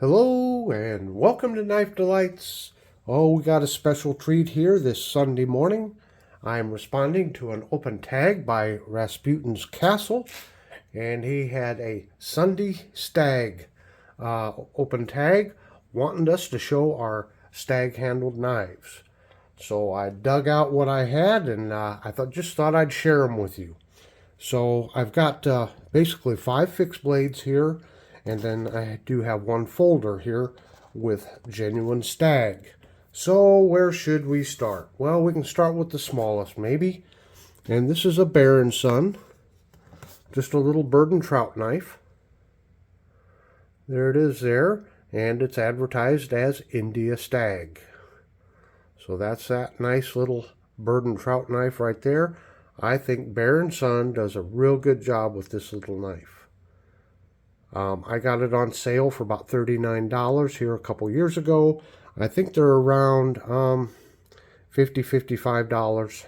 Hello and welcome to Knife Delights. Oh, we got a special treat here this Sunday morning. I'm responding to an open tag by Rasputin's and he had a Sun Stag open tag wanting us to show our stag-handled knives. So I dug out what I had and I just thought I'd share them with you. So I've got basically 5 fixed blades here, and then I do have one folder here with genuine stag. So where should we start? Well, we can start with the smallest maybe. And this is a Bear & Son, just a little bird and trout knife. There it is there, and it's advertised as India Stag. So that's that nice little bird and trout knife right there. I think Bear & Son does a real good job with this little knife. I got it on sale for about $39 here a couple years ago. I think they're around $50, $55,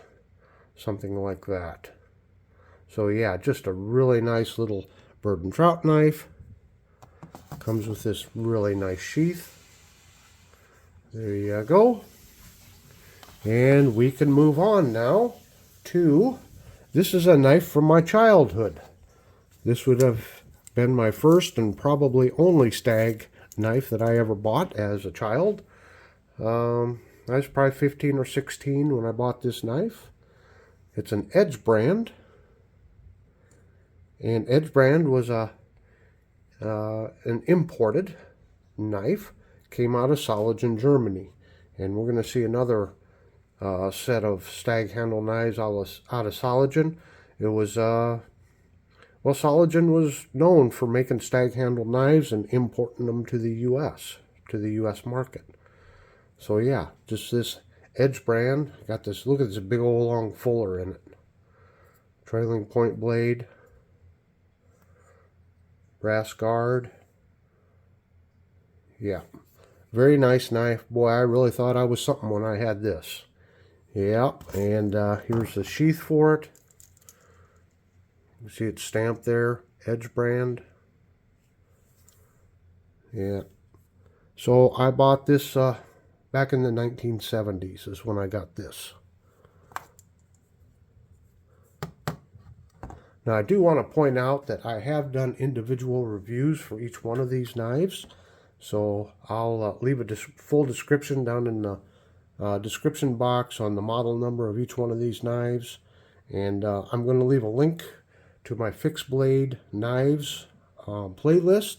something like that. So yeah, just a really nice little bird and trout knife. Comes with this really nice sheath. There you go. And we can move on now to, this is a knife from my childhood. This would have been my first and probably only stag knife that I ever bought as a child. I was probably 15 or 16 when I bought this knife. It's an Edge brand. And Edge brand was an imported knife. Came out of Soligen, Germany. And we're going to see another set of stag handle knives out of Soligen. It was, well, Soligen was known for making stag handle knives and importing them to the U.S., to the U.S. market. So yeah, just this Edge brand. Got this, look at this big old long fuller in it. Trailing point blade. Brass guard. Yeah, very nice knife. Boy, I really thought I was something when I had this. Yeah, and here's the sheath for it. You see it's stamped there, Edge brand. Yeah. So I bought this back in the 1970s is when I got this. Now I do want to point out that I have done individual reviews for each one of these knives. So I'll leave a full description down in the description box on the model number of each one of these knives, and I'm going to leave a link to my fixed blade knives playlist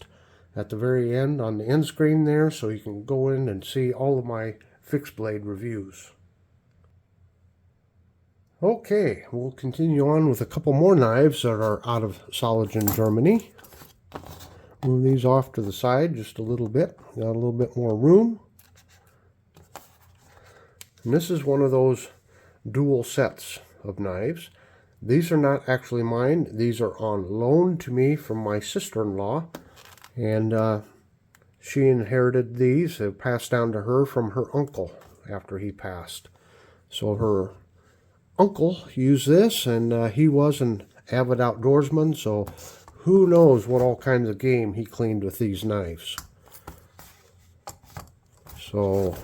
at the very end on the end screen there, so you can go in and see all of my fixed blade reviews. Okay, we'll continue on with a couple more knives that are out of Soligen, Germany. Move these off to the side just a little bit, got a little bit more room. And this is one of those dual sets of knives. These are not actually mine. These are on loan to me from my sister-in-law. And she inherited these. They passed down to her from her uncle after he passed. So her uncle used this, and he was an avid outdoorsman. So who knows what all kinds of game he cleaned with these knives. So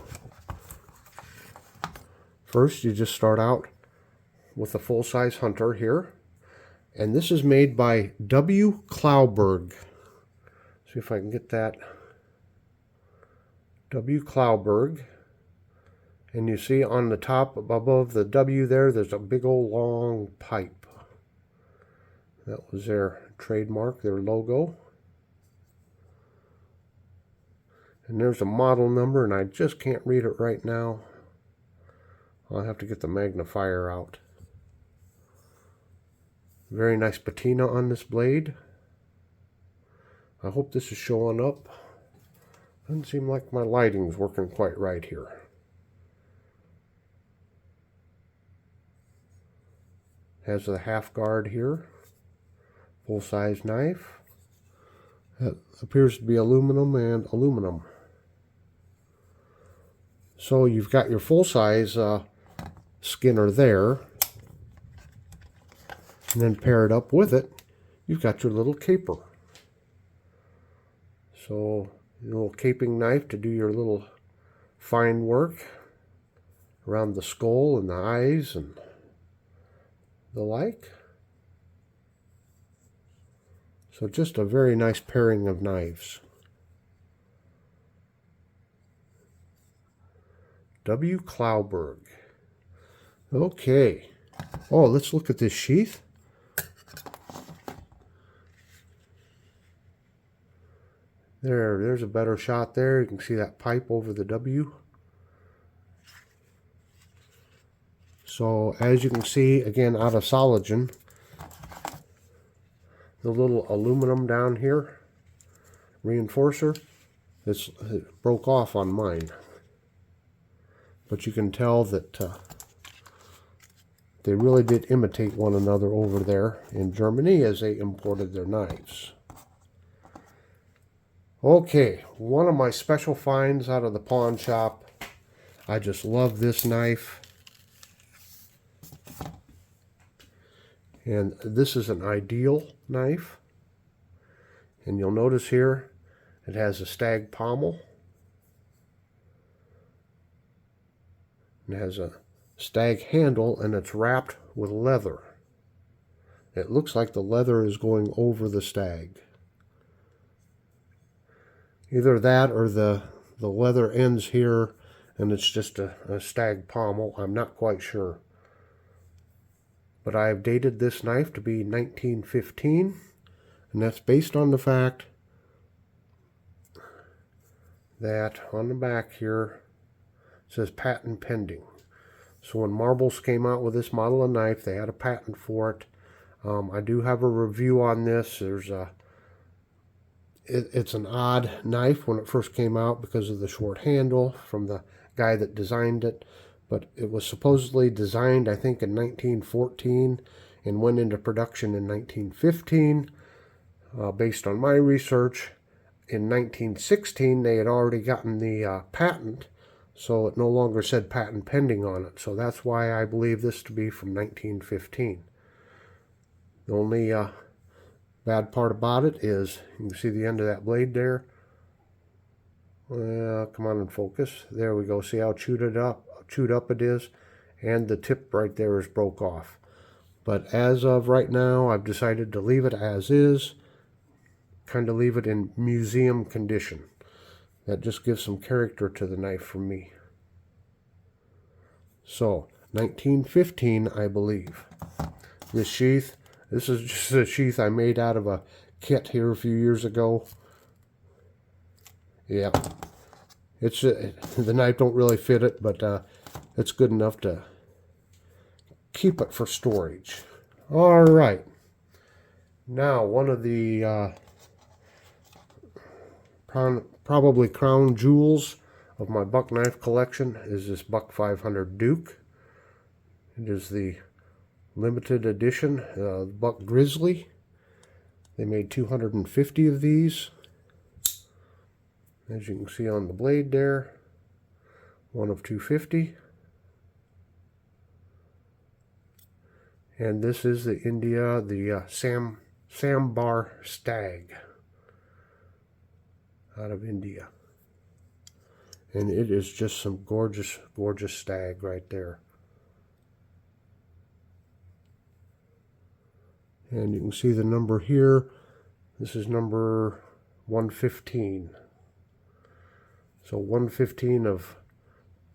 first, you just start out with a full-size hunter here. And this is made by Cloudberg. See if I can get that. Cloudberg. And you see on the top above the W there's a big old long pipe. That was their trademark, their logo. And there's a model number, and I just can't read it right now. I'll have to get the magnifier out. Very nice patina on this blade. I hope this is showing up. Doesn't seem like my lighting's working quite right here. Has the half guard here. Full-size knife. That appears to be aluminum and aluminum. So you've got your full-size skinner there, and then paired up with it, you've got your little caper. So A little caping knife to do your little fine work around the skull and the eyes and the like. So just a very nice pairing of knives. W. Cloudberg. Okay. Oh, let's look at this sheath. There's a better shot there. You can see that pipe over the W. So as you can see, again, out of Sologen, the little aluminum down here, reinforcer, it broke off on mine. But you can tell that they really did imitate one another over there in Germany as they imported their knives. Okay, one of my special finds out of the pawn shop. I just love this knife. And this is an ideal knife. And you'll notice here it has a stag pommel. It has a stag handle and it's wrapped with leather. It looks like the leather is going over the stag. Either that or the leather ends here and it's just a stag pommel. I'm not quite sure. But I have dated this knife to be 1915, and that's based on the fact that on the back here it says patent pending. So when Marbles came out with this model of knife, they had a patent for it. I do have a review on this. It's an odd knife when it first came out because of the short handle from the guy that designed it. But it was supposedly designed, I think, in 1914 and went into production in 1915. Based on my research, in 1916 they had already gotten the patent, so it no longer said patent pending on it. So that's why I believe this to be from 1915. The only bad part about it is you can see the end of that blade there. Come on and focus. There we go. See how chewed up it is, and the tip right there is broke off. But as of right now, I've decided to leave it as is, kind of leave it in museum condition. That just gives some character to the knife for me. So 1915, I believe. This sheath, this is just a sheath I made out of a kit here a few years ago. Yeah, it's the knife don't really fit it, but it's good enough to keep it for storage. All right. Now, one of the probably crown jewels of my buck knife collection is this Buck 500 Duke. It is the limited edition Buck Grizzly. They made 250 of these. As you can see on the blade there, one of 250. And this is the Sambar Stag out of India. And it is just some gorgeous, gorgeous stag right there. And you can see the number here. This is number 115. So 115 of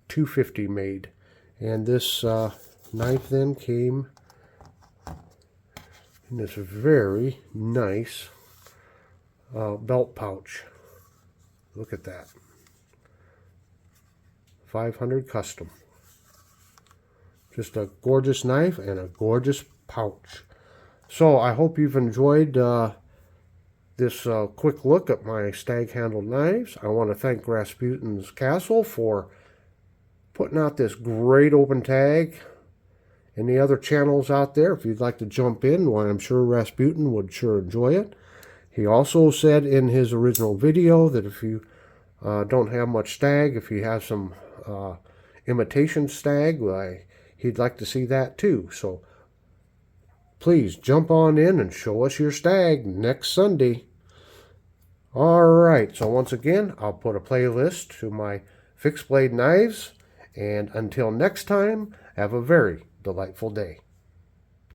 250 made. And this knife then came in this very nice belt pouch. Look at that. 500 custom. Just a gorgeous knife and a gorgeous pouch. So I hope you've enjoyed this quick look at my stag-handled knives. I want to thank Rasputin's Castle for putting out this great open tag. Any other channels out there, if you'd like to jump in, well, I'm sure Rasputin would sure enjoy it. He also said in his original video that if you don't have much stag, if you have some imitation stag, well, he'd like to see that too. So please jump on in and show us your stag next Sunday. All right, so once again, I'll put a playlist to my fixed blade knives. And until next time, have a very delightful day.